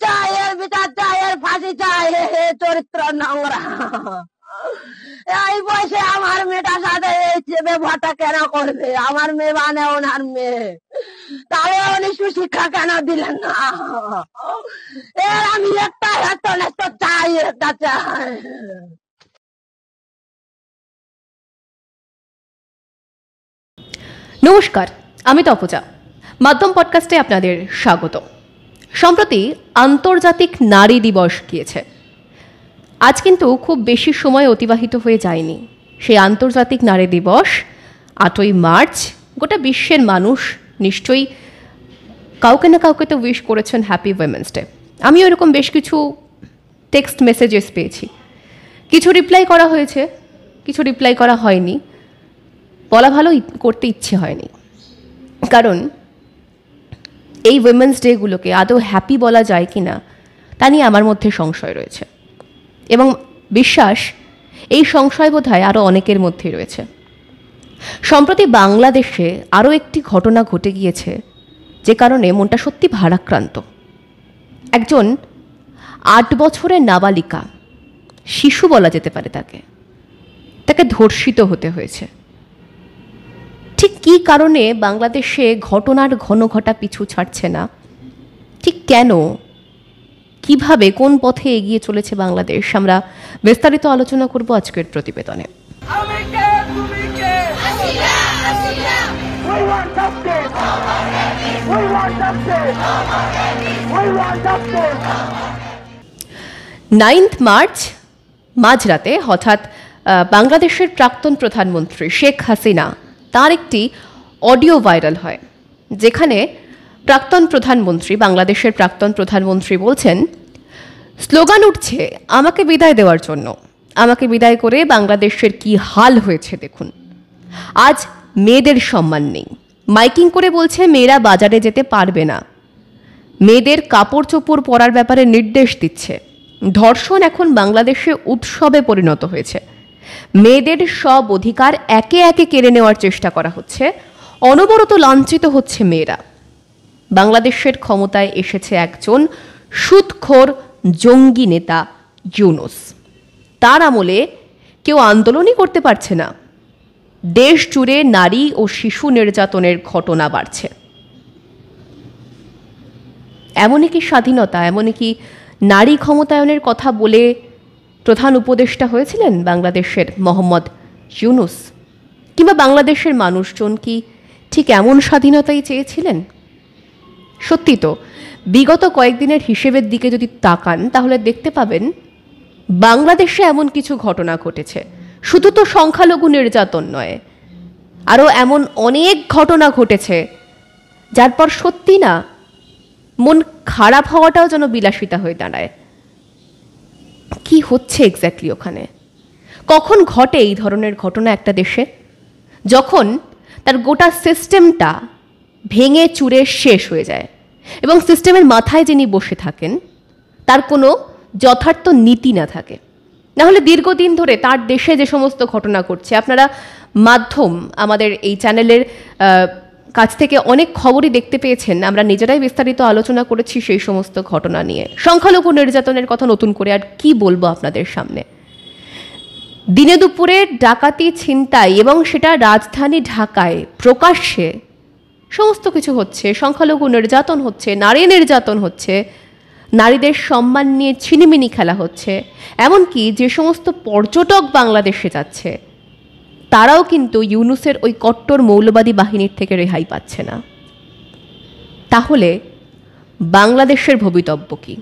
চাই, এর বিচার চাই, এর ফাঁসি চাই। চরিত্র নোংরা। এই বয়সে আমার মেয়েটার সাথে এই ব্যবহারটা কেন করবে? আমার মেয়ে মানে ওনার মেয়ে, তাহলে উনি সুশিক্ষা কেন দিলেন না? এর আমি একটা চাই, একটা চাই। নমস্কার, আমি তপজা। মাধ্যম পডকাস্টে আপনাদের স্বাগত। সম্প্রতি আন্তর্জাতিক নারী দিবস গিয়েছে। আজ কিন্তু খুব বেশি সময় অতিবাহিত হয়ে যায়নি সেই আন্তর্জাতিক নারী দিবস। 8ই মার্চ গোটা বিশ্বের মানুষ নিশ্চয়ই কাউকে না কাউকে তো উইশ করেছেন হ্যাপি উইমেন্স ডে। আমিও এরকম বেশ কিছু টেক্সট মেসেজেস পেয়েছি। কিছু রিপ্লাই করা হয়েছে, কিছু রিপ্লাই করা হয়নি। বলা ভালো, করতে ইচ্ছে হয়নি, কারণ এই উইমেন্স ডেগুলোকে আদৌ হ্যাপি বলা যায় কি না তা নিয়ে আমার মধ্যে সংশয় রয়েছে, এবং বিশ্বাস এই সংশয় বোধহয় আরও অনেকের মধ্যেই রয়েছে। সম্প্রতি বাংলাদেশে আরও একটি ঘটনা ঘটে গিয়েছে যে কারণে মনটা সত্যি ভারাক্রান্ত। একজন 8 বছরের নাবালিকা, শিশু বলা যেতে পারে, তাকে ধর্ষিত হতে হয়েছে। ঠিক কী কারণে বাংলাদেশে ঘটনার ঘনঘটা পিছু ছাড়ছে না, ঠিক কেন, কিভাবে, কোন পথে এগিয়ে চলেছে বাংলাদেশ, আমরা বিস্তারিত আলোচনা করব আজকের প্রতিবেদনে। নাইন্থ মার্চ মাঝরাতে হঠাৎ বাংলাদেশের প্রাক্তন প্রধানমন্ত্রী শেখ হাসিনা তার একটি অডিও ভাইরাল হয়, যেখানে বাংলাদেশের প্রাক্তন প্রধানমন্ত্রী বলছেন, স্লোগান উঠছে আমাকে বিদায় দেওয়ার জন্য, আমাকে বিদায় করে বাংলাদেশের কি হাল হয়েছে দেখুন। আজ মেয়েদের সম্মান নেই, মাইকিং করে বলছে মেয়েরা বাজারে যেতে পারবে না, মেয়েদের কাপড় চোপড় পরার ব্যাপারে নির্দেশ দিচ্ছে। ধর্ষণ এখন বাংলাদেশে উৎসবে পরিণত হয়েছে। মেয়েদের সব অধিকার একে একে কেড়ে নেওয়ার চেষ্টা করা হচ্ছে, অনবরত লাঞ্ছিত হচ্ছে মেয়েরা। বাংলাদেশের ক্ষমতায় এসেছে একজন সুদখোর জঙ্গি নেতা ইউনূস। তার আমলে কেউ আন্দোলনই করতে পারছে না। দেশ জুড়ে নারী ও শিশু নির্যাতনের ঘটনা বাড়ছে। এমনই কি স্বাধীনতা, এমনই কি নারী ক্ষমতায়নের কথা বলে প্রধান উপদেষ্টা হয়েছিলেন বাংলাদেশের মোহাম্মদ ইউনূস? কিংবা বাংলাদেশের মানুষজন কি ঠিক এমন স্বাধীনতাই চেয়েছিলেন? সত্যি তো, বিগত কয়েকদিনের হিসেবের দিকে যদি তাকান তাহলে দেখতে পাবেন বাংলাদেশে এমন কিছু ঘটনা ঘটেছে। শুধু তো সংখ্যালঘু নির্যাতন নয়, আরও এমন অনেক ঘটনা ঘটেছে যার পর সত্যি না মন খারাপ হওয়াটাও যেন বিলাসিতা হয়ে দাঁড়ায়। কি হচ্ছে এক্স্যাক্টলি ওখানে? কখন ঘটে এই ধরনের ঘটনা একটা দেশে? যখন তার গোটা সিস্টেমটা ভেঙে চুরে শেষ হয়ে যায় এবং সিস্টেমের মাথায় যিনি বসে থাকেন তার কোনো যথার্থ নীতি না থাকে। নাহলে দীর্ঘদিন ধরে তার দেশে যে সমস্ত ঘটনা ঘটছে, আপনারা মাধ্যম আমাদের এই চ্যানেলের কাছ থেকে অনেক খবরই দেখতে পেয়েছেন। আমরা নিজেরাই বিস্তারিত আলোচনা করেছি সেই সমস্ত ঘটনা নিয়ে। সংখ্যালঘু নির্যাতনের কথা নতুন করে আর কি বলবো আপনাদের সামনে। দিনে দুপুরে ডাকাতি, ছিনতাই, এবং সেটা রাজধানী ঢাকায় প্রকাশ্যে সমস্ত কিছু হচ্ছে। সংখ্যালঘু নির্যাতন হচ্ছে, নারী নির্যাতন হচ্ছে, নারীদের সম্মান নিয়ে ছিনিমিনি খেলা হচ্ছে। এমনকি যে সমস্ত পর্যটক বাংলাদেশে যাচ্ছে তারাও কিন্তু ইউনূসের ওই কট্টর মৌলবাদী বাহিনীর থেকে রেহাই পাচ্ছে না। তাহলে বাংলাদেশের ভবিতব্য কি?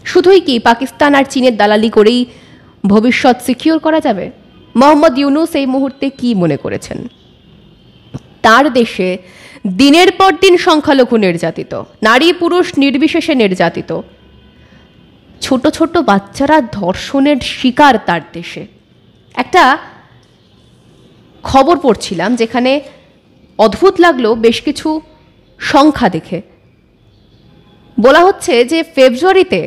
শুধুই কি পাকিস্তান আর চীনের দালালি করেই ভবিষ্যৎ সিকিউর করা যাবে? মোহাম্মদ ইউনূস এই মুহূর্তে কি মনে করেছেন? তার দেশে দিনের পর দিন সংখ্যালঘু নির্যাতিত, নারী পুরুষ নির্বিশেষে নির্যাতিত, ছোট ছোট বাচ্চারা ধর্ষণের শিকার তার দেশে। একটা খবর পড়ছিলাম যেখানে অদ্ভুত লাগলো বেশ কিছু সংখ্যা দেখে। বলা হচ্ছে যে ফেব্রুয়ারিতে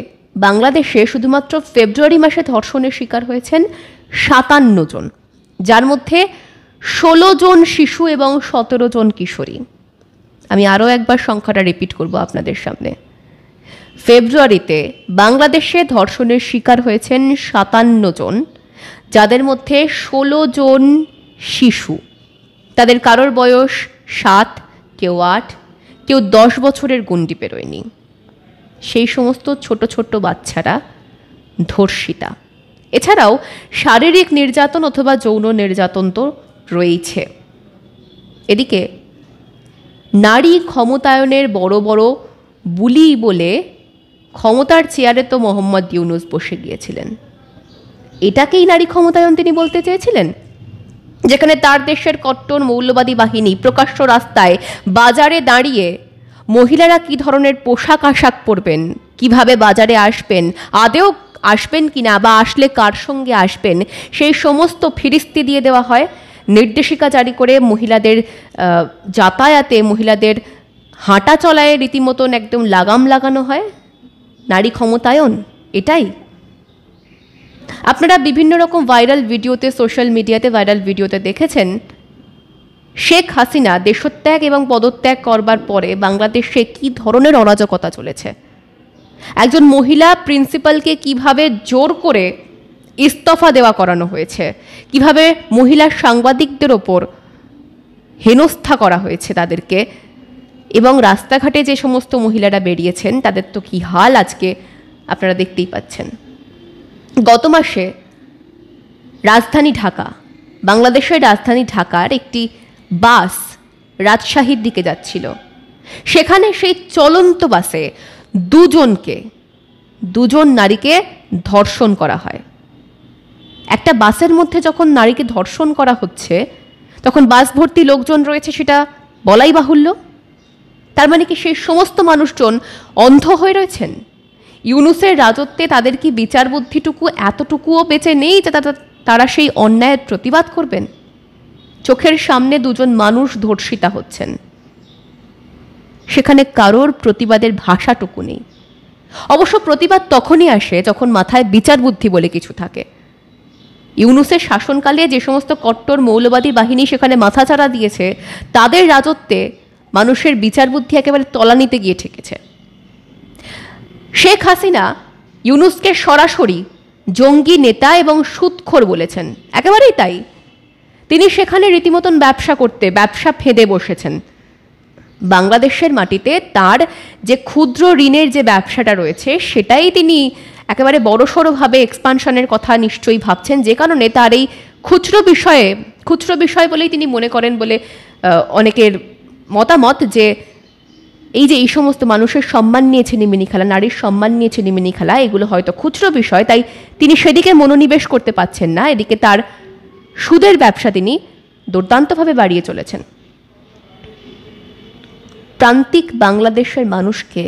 বাংলাদেশে শুধুমাত্র ফেব্রুয়ারি মাসে ধর্ষণের শিকার হয়েছেন 57 জন, যার মধ্যে 16 জন শিশু এবং 17 জন কিশোরী। আমি আরও একবার সংখ্যাটা রিপিট করব আপনাদের সামনে। ফেব্রুয়ারিতে বাংলাদেশে ধর্ষণের শিকার হয়েছেন 57 জন, যাদের মধ্যে 16 জন শিশু। তাদের কারোর বয়স 7, কেউ 8, কেউ 10 বছরের গণ্ডি পেরোয়নি। সেই সমস্ত ছোট ছোট বাচ্চারা ধর্ষিতা। এছাড়াও শারীরিক নির্যাতন অথবা যৌন নির্যাতন তো রয়েছে। এদিকে নারী ক্ষমতায়নের বড় বড় বুলি বলে ক্ষমতার চেয়ারে তো মোহাম্মদ ইউনূস বসে গিয়েছিলেন। এটাকেই নারী ক্ষমতায়ন তিনি বলতে চেয়েছিলেন, যেখানে তার দেশের কট্টর মৌলবাদী বাহিনী প্রকাশ্য রাস্তায় বাজারে দাঁড়িয়ে মহিলারা কি ধরনের পোশাক আশাক পরবেন, কিভাবে বাজারে আসবেন, আদেও আসবেন কিনা বা আসলে কার সঙ্গে আসবেন, সেই সমস্ত ফিরিস্তি দিয়ে দেওয়া হয়। নির্দেশিকা জারি করে মহিলাদের যাতায়াতে, মহিলাদের হাঁটা চলায় রীতিমতন একদম লাগাম লাগানো হয়। নারী ক্ষমতায়ন এটাই। আপনারা বিভিন্ন রকম ভাইরাল ভিডিওতে, সোশ্যাল মিডিয়াতে ভাইরাল ভিডিওতে দেখেছেন শেখ হাসিনা দেশত্যাগ এবং পদত্যাগ করবার পরে বাংলাদেশে কি ধরনের অরাজকতা চলেছে। একজন মহিলা প্রিন্সিপালকে কিভাবে জোর করে ইস্তফা দেওয়া করানো হয়েছে, কিভাবে মহিলা সাংবাদিকদের ওপর হেনস্থা করা হয়েছে তাদেরকে, এবং রাস্তাঘাটে যে সমস্ত মহিলারা বেরিয়েছেন তাদের তো কি হাল আজকে আপনারা দেখতেই পাচ্ছেন। গত মাসে রাজধানী ঢাকা, বাংলাদেশের রাজধানী ঢাকার একটি বাস রাজশাহীর দিকে যাচ্ছিল। সেখানে সেই চলন্ত বাসে দুজন নারীকে ধর্ষণ করা হয়। একটা বাসের মধ্যে যখন নারীকে ধর্ষণ করা হচ্ছে তখন বাস ভর্তি লোকজন রয়েছে, সেটা বলাই বাহুল্য। তার মানে কি সেই সমস্ত মানুষজন অন্ধ হয়ে রয়েছেন? ইউনূসের রাজত্বে তাদের কি বিচার বুদ্ধিটুকু এতটুকুও বেঁচে নেই যে তারা সেই অন্যায়ের প্রতিবাদ করবেন? চোখের সামনে দুজন মানুষ ধর্ষিতা হচ্ছেন, সেখানে কারোর প্রতিবাদের ভাষাটুকু নেই। অবশ্য প্রতিবাদ তখনই আসে যখন মাথায় বিচার বুদ্ধি বলে কিছু থাকে। ইউনূসের শাসনকালে যে সমস্ত কট্টর মৌলবাদী বাহিনী সেখানে মাথাচাড়া দিয়েছে, তাদের রাজত্বে মানুষের বিচার বুদ্ধি একেবারে তলানিতে গিয়ে ঠেকেছে। শেখ হাসিনা ইউনূসকে সরাসরি জঙ্গি নেতা এবং সুদখোর বলেছেন। একেবারেই তাই। তিনি সেখানে রীতিমতন ব্যবসা ফেঁদে বসেছেন। বাংলাদেশের মাটিতে তার যে ক্ষুদ্র ঋণের যে ব্যবসাটা রয়েছে সেটাই তিনি একেবারে বড়সড়ভাবে এক্সপানশনের কথা নিশ্চয়ই ভাবছেন, যে কারণে তার এই খুচরো বিষয় বলেই তিনি মনে করেন বলে অনেকের মতামত, যে এই সমস্ত মানুষের সম্মান নিয়েছে নিমিনি খেলা, নারীর সম্মান নিয়েছে নিমিনি খেলা, এগুলো হয়তো খুচরো বিষয়, তাই তিনি সেদিকে মনোনিবেশ করতে পারছেন না। এদিকে তার সুদের ব্যবসা তিনি দুর্দান্তভাবে বাড়িয়ে চলেছেন। প্রান্তিক বাংলাদেশের মানুষকে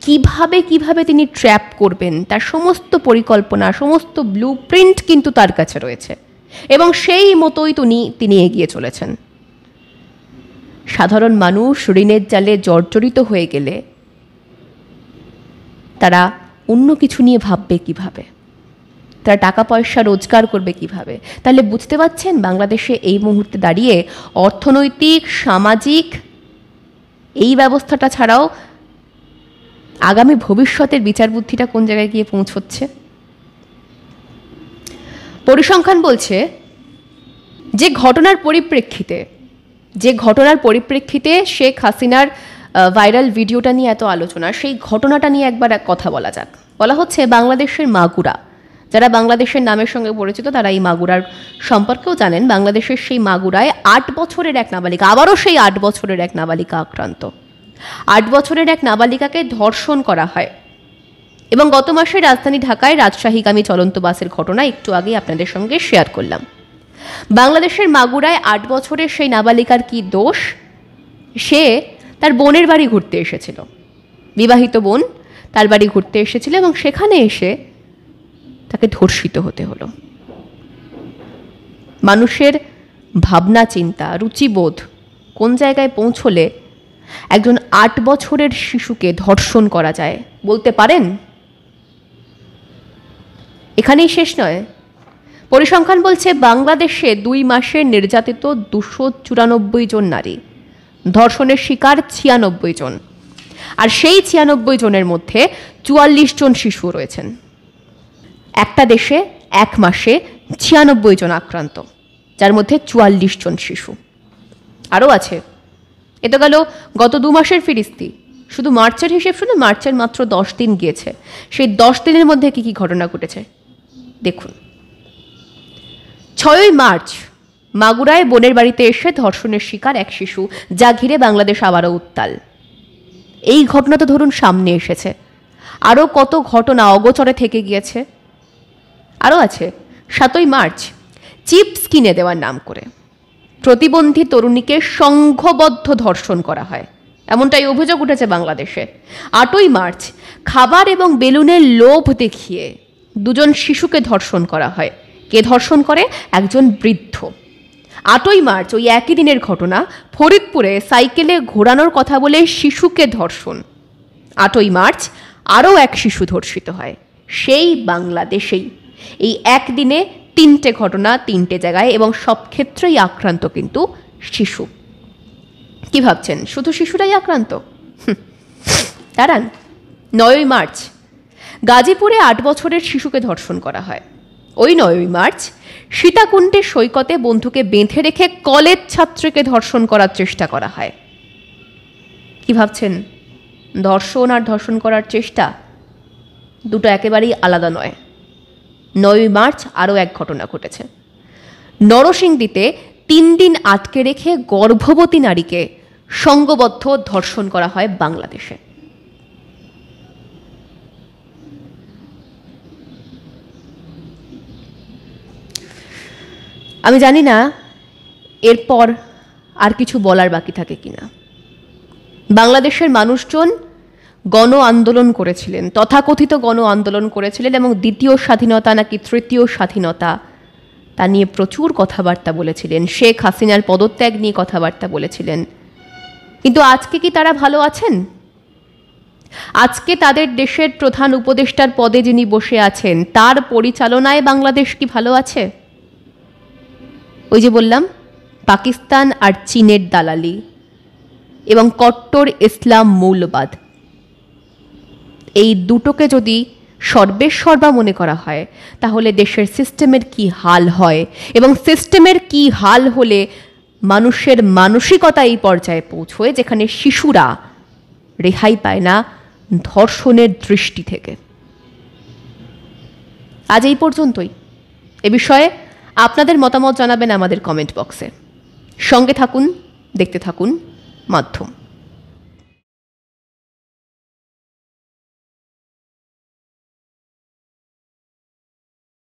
কিভাবে তিনি ট্র্যাপ করবেন তার সমস্ত পরিকল্পনা, সমস্ত ব্লু প্রিন্ট কিন্তু তার কাছে রয়েছে, এবং সেই মতোই তিনি এগিয়ে চলেছেন। সাধারণ মানুষ ঋণের জালে জর্জরিত হয়ে গেলে তারা অন্য কিছু নিয়ে ভাববে কিভাবে, তারা টাকা পয়সা রোজগার করবে কিভাবে? তাহলে বুঝতে পারছেন বাংলাদেশে এই মুহূর্তে দাঁড়িয়ে অর্থনৈতিক, সামাজিক এই ব্যবস্থাটা ছাড়াও আগামী ভবিষ্যতের বিচার বুদ্ধিটা কোন জায়গায় গিয়ে পৌঁছচ্ছে। পরিসংখ্যান বলছে যে ঘটনার পরিপ্রেক্ষিতে শেখ হাসিনার ভাইরাল ভিডিওটা নিয়ে এত আলোচনা, সেই ঘটনাটা নিয়ে একবার কথা বলা যাক। বলা হচ্ছে বাংলাদেশের মাগুরা, যারা বাংলাদেশের নামের সঙ্গে পরিচিত তারা এই মাগুরার সম্পর্কেও জানেন। বাংলাদেশের সেই মাগুরায় 8 বছরের এক নাবালিকা, আবারও সেই 8 বছরের এক নাবালিকা আক্রান্ত। 8 বছরের এক নাবালিকাকে ধর্ষণ করা হয়। এবং গত মাসে রাজধানী ঢাকায় রাজশাহীগামী চলন্ত বাসের ঘটনা একটু আগে আপনাদের সঙ্গে শেয়ার করলাম। বাংলাদেশের মাগুরায় 8 বছরের সেই নাবালিকার কি দোষ? সে তার বোনের বাড়ি ঘুরতে এসেছিল, বিবাহিত বোন তার বাড়ি ঘুরতে এসেছিল, এবং সেখানে এসে তাকে ধর্ষিত হতে হলো। মানুষের ভাবনা চিন্তা, রুচিবোধ কোন জায়গায় পৌঁছলে একজন 8 বছরের শিশুকে ধর্ষণ করা যায় বলতে পারেন? এখানেই শেষ নয়। পরিসংখ্যান বলছে বাংলাদেশে 2 মাসে নির্যাতিত 294 জন নারী, ধর্ষণের শিকার 96 জন। আর সেই 96 জনের মধ্যে 44 জন শিশু রয়েছেন। একটা দেশে এক মাসে 96 জন আক্রান্ত, যার মধ্যে 44 জন শিশু। আরও আছে, এ তো গেল গত 2 মাসের ফিরিস্তি। শুধু মার্চের হিসেব শুনে মার্চের মাত্র 10 দিন গিয়েছে। সেই 10 দিনের মধ্যে কি কি ঘটনা ঘটেছে দেখুন। 6ই মার্চ মাগুরায় বোনের বাড়িতে এসে ধর্ষণের শিকার এক শিশু, যা ঘিরে বাংলাদেশ আবারও উত্তাল। এই ঘটনা তো ধরুন সামনে এসেছে, আরও কত ঘটনা অগোচরে থেকে গিয়েছে। আরও আছে 7ই মার্চ চিপস কিনে দেওয়ার নাম করে প্রতিবন্ধী তরুণীকে সংঘবদ্ধ ধর্ষণ করা হয়, এমনটাই অভিযোগ উঠেছে বাংলাদেশে। 8ই মার্চ খাবার এবং বেলুনের লোভ দেখিয়ে 2 জন শিশুকে ধর্ষণ করা হয়। কে ধর্ষণ করে? একজন বৃদ্ধ। 8ই মার্চ ওই একই দিনের ঘটনা, ফরিদপুরে সাইকেলে ঘোরানোর কথা বলে শিশুকে ধর্ষণ। 8ই মার্চ আরও এক শিশু ধর্ষিত হয়, সেই বাংলাদেশেই। এই একদিনে 3টে ঘটনা 3টে জায়গায়, এবং সব ক্ষেত্রেই আক্রান্ত কিন্তু শিশু। কি ভাবছেন শুধু শিশুরাই আক্রান্ত? দাঁড়ান, 9ই মার্চ গাজীপুরে 8 বছরের শিশুকে ধর্ষণ করা হয়। ওই 9ই মার্চ সীতাকুণ্ডের সৈকতে বন্ধুকে বেঁধে রেখে কলেজ ছাত্রীকে ধর্ষণ করার চেষ্টা করা হয়। কি ভাবছেন ধর্ষণ আর ধর্ষণ করার চেষ্টা দুটো একেবারেই আলাদা নয়। 9ই মার্চ আরও এক ঘটনা ঘটেছে। নরসিংদীতে 3 দিন আটকে রেখে গর্ভবতী নারীকে সংঘবদ্ধ ধর্ষণ করা হয় বাংলাদেশে। আমি জানি না এরপর আর কিছু বলার বাকি থাকে কিনা। বাংলাদেশের মানুষজন গণ আন্দোলন করেছিলেন, তথাকথিত গণ আন্দোলন করেছিলেন, এবং দ্বিতীয় স্বাধীনতা নাকি তৃতীয় স্বাধীনতা তা নিয়ে প্রচুর কথাবার্তা বলেছিলেন। শেখ হাসিনার পদত্যাগ নিয়ে কথাবার্তা বলেছিলেন। কিন্তু আজকে কি তারা ভালো আছেন? আজকে তাদের দেশের প্রধান উপদেষ্টার পদে যিনি বসে আছেন, তার পরিচালনায় বাংলাদেশ কি ভালো আছে? ওই যে বললাম, পাকিস্তান আর চীনের দালালি এবং কট্টর ইসলাম মৌলবাদ, এই দুটোকে যদি সর্বেসর্বা মনে করা হয়, তাহলে দেশের সিস্টেমের কি হাল হয়, এবং সিস্টেমের কি হাল হলে মানুষের মানসিকতা এই পর্যায়ে পৌঁছয় যেখানে শিশুরা রেহাই পায় না ধর্ষণের দৃষ্টি থেকে। আজ এই পর্যন্তই। এ বিষয়ে আপনাদের মতামত জানাবেন আমাদের কমেন্ট বক্সে। সঙ্গে থাকুন, দেখতে থাকুন মাধ্যম।